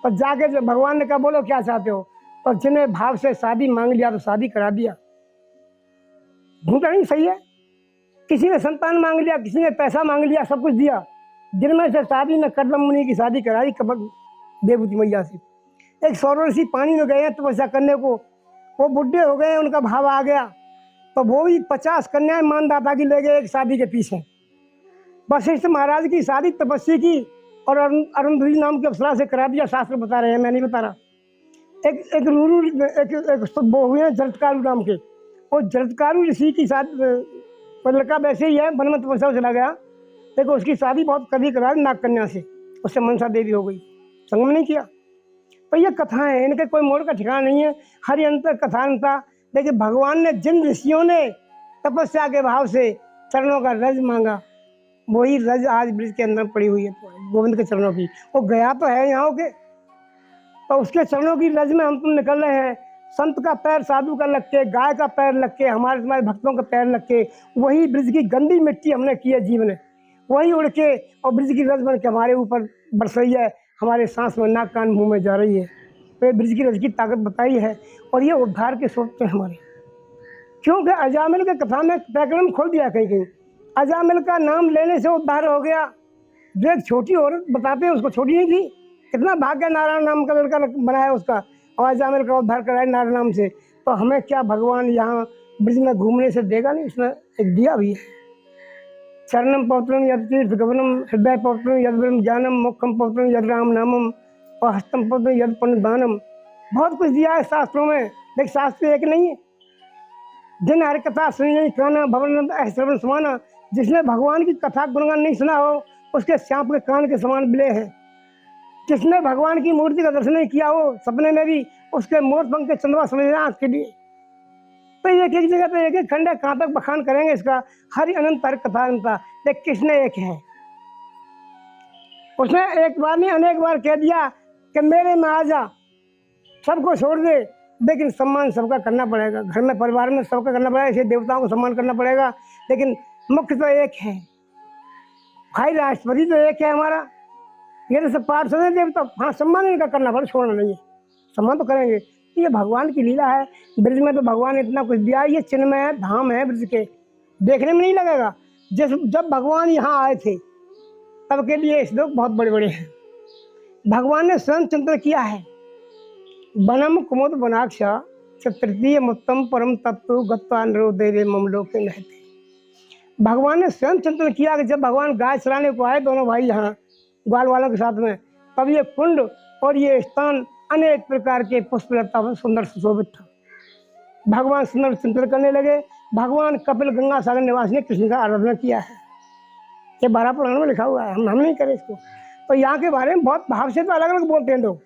तो जाके जब भगवान ने कहा बोलो क्या चाहते हो, तो जिन्हें भाव से शादी मांग लिया तो शादी करा दिया। झूठा नहीं, सही है। किसी ने संतान मांग लिया, किसी ने पैसा मांग लिया, सब कुछ दिया। जिनमें से शादी में कर्दम मुनि की शादी कराई कबर देवती मैया से। एक सौरऋषि पानी में गए तपस्या करने को, वो बुढ़े हो गए, उनका भाव आ गया, तो वो भी 50 कन्याएं मानदाता की ले गए एक शादी के पीछे। वशिष्ठ महाराज की शादी तपस्या की और अरुंधति नाम की अप्सरा से करा दिया, शास्त्र बता रहे हैं, मैं नहीं बता रहा। एक रूरू एक वो हुए हैं जरत्कारु नाम के, और जरत्कारु ऋषि की शादी लड़का वैसे ही है, वन में तपस्या चला गया, लेकिन उसकी शादी बहुत कभी करा नाग कन्या से, उससे मनसा देवी हो गई, संगम नहीं किया। तो ये कथाएं हैं, इनके कोई मोड़ का ठिकाना नहीं है, हरियंत्र कथानता। लेकिन भगवान ने जिन ऋषियों ने तपस्या के भाव से चरणों का रज मांगा, वही रज आज ब्रिज के अंदर पड़ी हुई है गोविंद के चरणों की। वो गया तो है यहाँ के, तो उसके चरणों की रज में हम तुम निकल रहे हैं। संत का पैर साधु का लग के, गाय का पैर लग के, हमारे तुम्हारे भक्तों का पैर लग के, वही ब्रिज की गंदी मिट्टी हमने की है जीव ने, वही उड़ के और ब्रिज की रज बन के हमारे ऊपर बरस रही है, हमारे सांस में, नाक कान मुँह में जा रही है। तो ये ब्रिज की रज की ताकत बताई है, और ये उद्धार के स्रोत हैं हमारे। क्योंकि अजामिल के कथा में प्रकरण खोल दिया कहीं कहीं, अजामिल का नाम लेने से उद्धार हो गया। जो एक छोटी औरत बताते हैं, उसको छोटी नहीं थी, कितना भाग्य नारायण नाम का लड़का बनाया उसका, और अजामिल का उद्धार कराया नारायण नाम से। तो हमें क्या भगवान यहाँ ब्रिज में घूमने से देगा नहीं? उसने एक दिया भी है, चरणम पवित्रम यद तीर्थ गमनम, हृदय पवित्रम यद ब्रह्म ज्ञानम, मुखम पवित्रम यद राम नामम, और हस्तम पवित्रम यद पुण्य दानम। बहुत कुछ दिया है शास्त्रों में, लेकिन शास्त्र एक नहीं है। जिन हर कथा सुनी नहीं काना भवन श्रवण समाना, जिसने भगवान की कथा गुणगान नहीं सुना हो उसके सांप के कान के समान बिले हैं। जिसने भगवान की मूर्ति का दर्शन नहीं किया हो सपने में भी उसके मोर पंख के चंद्रमा समझना आँख के लिए। तो एक एक जगह पे एक एक खंड है, कहाँ तक बखान करेंगे इसका। हरि अनंत हर कथा अनंता, देख कृष्ण एक है। उसने एक बार नहीं अनेक बार कह दिया कि मेरे में आ जा, सबको छोड़ दे, लेकिन सम्मान सबका करना पड़ेगा। घर में परिवार में सबका करना पड़ेगा, ऐसे देवताओं को सम्मान करना पड़ेगा, लेकिन मुख्य तो एक है। भाई राष्ट्रपति तो एक है हमारा, ये तो सब पार्षद है देवता, हाँ सम्मान इनका करना पड़ेगा, छोड़ना नहीं है, सम्मान तो करेंगे। ये भगवान की लीला है। ब्रज में तो भगवान ने इतना कुछ दिया, ये चिन्मय है, धाम है ब्रज के, देखने में नहीं लगेगा। जब भगवान यहाँ आए थे तब के लिए श्लोक बहुत बड़े बड़े हैं। भगवान ने स्वयं चिंतन किया है। बनम कुमुद वनाक्ष तृतीय मुत्तम परम तत्व गत्वा नरोदेवे मम लोके नहते। भगवान ने स्वयं चिंतन किया कि जब भगवान गाय चराने को आए दोनों भाई यहाँ ग्वाल वालों के साथ में, तब ये कुंड और ये स्थान अनेक प्रकार के पुष्पलता में सुंदर सुशोभित था। भगवान सुंदर चिंतन करने लगे। भगवान कपिल गंगा सागर निवासी ने कृष्ण का आराधना किया है। ये 12 पुराण में लिखा हुआ है, हम नहीं करें इसको। तो यहाँ के बारे में बहुत भाव से तो अलग अलग बोलते हैं लोग,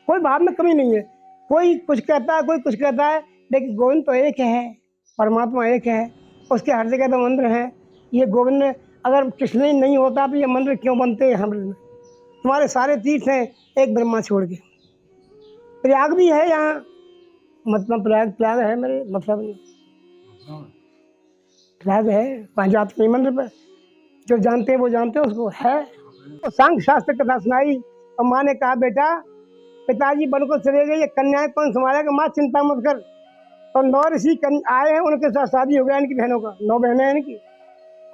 कोई भाव में कमी नहीं है। कोई कुछ कहता है, कोई कुछ कहता है, लेकिन गोविंद तो एक है, परमात्मा एक है, उसके हर जगह तो मंदिर है। ये गोविंद ने अगर कृष्ण ही नहीं होता तो ये मंदिर क्यों बनते हैं हम में? तुम्हारे सारे तीर्थ हैं एक ब्रह्मा छोड़ के। प्रयाग भी है यहाँ, मतलब प्रयाग है मेरे मतलब प्रयाग है, वहाँ जाते नहीं मंदिर पर, जो जानते हैं वो जानते हैं उसको है। तो सांख्य शास्त्र कथा सुनाई और माँ ने कहा बेटा पिताजी बन को चले गए, ये कन्याएं कौन संभालेगा? माँ चिंता मत कर। तो 9 ऋषि आए हैं, उनके साथ शादी हो गया इनकी बहनों का, 9 बहनें हैं इनकी।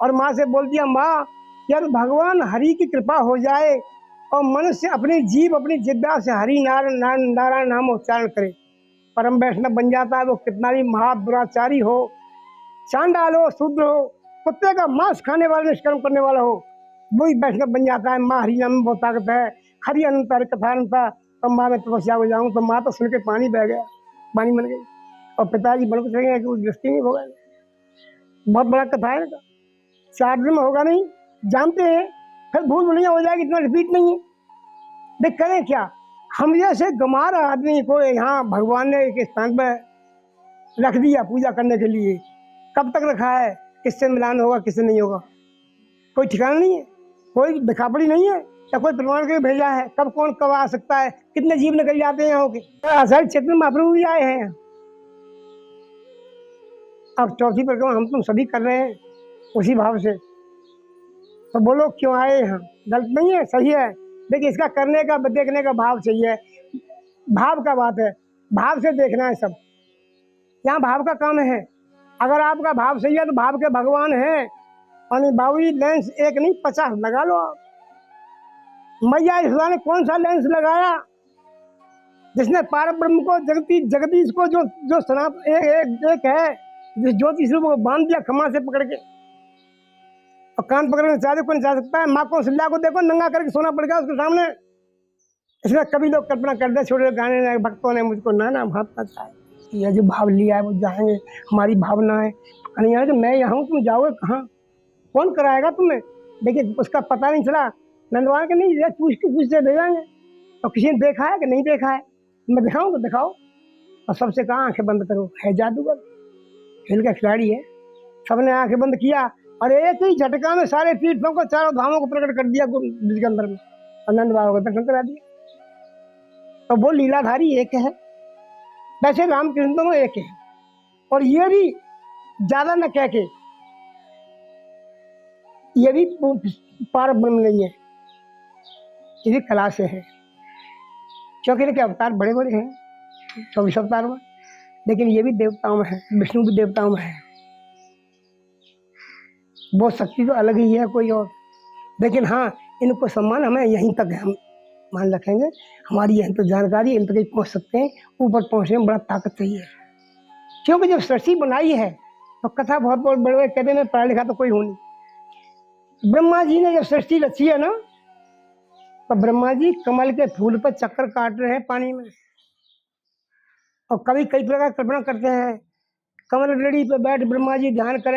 और माँ से बोल दिया माँ यार भगवान हरि की कृपा हो जाए और मनुष्य अपनी जीभ अपनी जिद्दा से हरि नारायण नाम उच्चारण करे, परम वैष्णव बन जाता है। वो कितना भी महादुराचारी हो, चांडाल हो, शूद्र हो, कुत्ते का मांस खाने वाला, निष्कर्म करने वाला हो, वही वैष्णव बन जाता है। माँ हरि नाम में बहुत ताकत है, हरि अनंत हरि कथा अनंता। तो माँ मैं तपस्या को जाऊँ, तो माँ तो सुन के पानी बह गया, पानी बन गई। और पिताजी बन को चलेंगे कि दृष्टि नहीं होगा। बहुत बड़ा कथा है इनका, 4 दिन में होगा नहीं, जानते हैं, फिर भूल भुलिया हो जाएगी, इतना रिपीट नहीं है। देख करें क्या, हम जैसे गंवार आदमी को यहाँ भगवान ने एक स्थान पर रख दिया पूजा करने के लिए। कब तक रखा है, किससे मिलान होगा किससे नहीं होगा, कोई ठिकाना नहीं है, कोई दिखापड़ी नहीं है, या कोई प्रमाण के भेजा है। कब कौन कब आ सकता है, कितने जीव निकल जाते हैं यहाँ के। आषाढ़ क्षेत्र में महाप्रभु भी आए हैं। अब 4थी परिक्रमा हम तुम सभी कर रहे हैं उसी भाव से, तो बोलो क्यों आए यहाँ, गलत नहीं है, सही है। देखिए इसका करने का देखने का भाव चाहिए, भाव का बात है, भाव से देखना है सब। यहाँ भाव का काम है। अगर आपका भाव सही है तो भाव के भगवान हैं। और बाबूजी लेंस एक नहीं 50 लगा लो आप। मैया ईश्वर ने कौन सा लेंस लगाया, जिसने पार ब्रह्म को जगदीश को जो सनातन एक है, जिस ज्योतिष रूप को बांध दिया खमा से पकड़ के, और कान पकड़ने चाहे कोई नहीं जा सकता है। माँ कौशल्या को देखो नंगा करके सोना पड़ गया उसके सामने। इसमें कभी लोग कल्पना कर दे छोटे गाने भक्तों ने मुझको नाना भाव पता है, यह जो भाव लिया है वो जाएंगे, हमारी भावना है। कहीं यार मैं यहाँ हूँ, तुम जाओगे कहाँ, कौन कराएगा तुम्हें? देखिए उसका पता नहीं चला, नंदवान के नहीं पूछते दे जाएंगे। तो किसी ने देखा है कि नहीं देखा है, मैं दिखाऊँ तो दिखाओ। और सबसे कहा आंखें बंद करो, है जादूगर, खेल का खिलाड़ी है। सबने आंखें बंद किया और एक ही झटका में सारे तीर्थों को, चारों धामों को प्रकट कर दिया ब्रिज के अंदर में, और नंद बाबा को दर्शन करा दिया। तो वो लीलाधारी एक है, वैसे रामकृष्ण दोनों एक है। और ये भी ज्यादा न कह के, ये भी पार ब्रह्म नहीं है, ये भी कला से है। क्योंकि इनके अवतार बड़े बड़े हैं, 24 अवतार में, लेकिन ये भी देवताओं में है, विष्णु भी देवताओं में है। वो शक्ति तो अलग ही है कोई और, लेकिन हाँ इनको सम्मान हमें यहीं तक है, हम मान रखेंगे। हमारी यहीं तक जानकारी, इन तक पहुँच सकते हैं, ऊपर पहुँचने में बड़ा ताकत चाहिए। क्योंकि जब सृष्टि बनाई है तो कथा बहुत बहुत बड़े बड़े कहते हैं, पढ़ा लिखा तो कोई हो नहीं। ब्रह्मा जी ने जब सृष्टि रची है ना, तो ब्रह्मा जी कमल के फूल पर चक्कर काट रहे हैं पानी में, और कभी कई प्रकार कल्पना करते हैं, कमल रेडी पे बैठ ब्रह्मा जी ध्यान करें।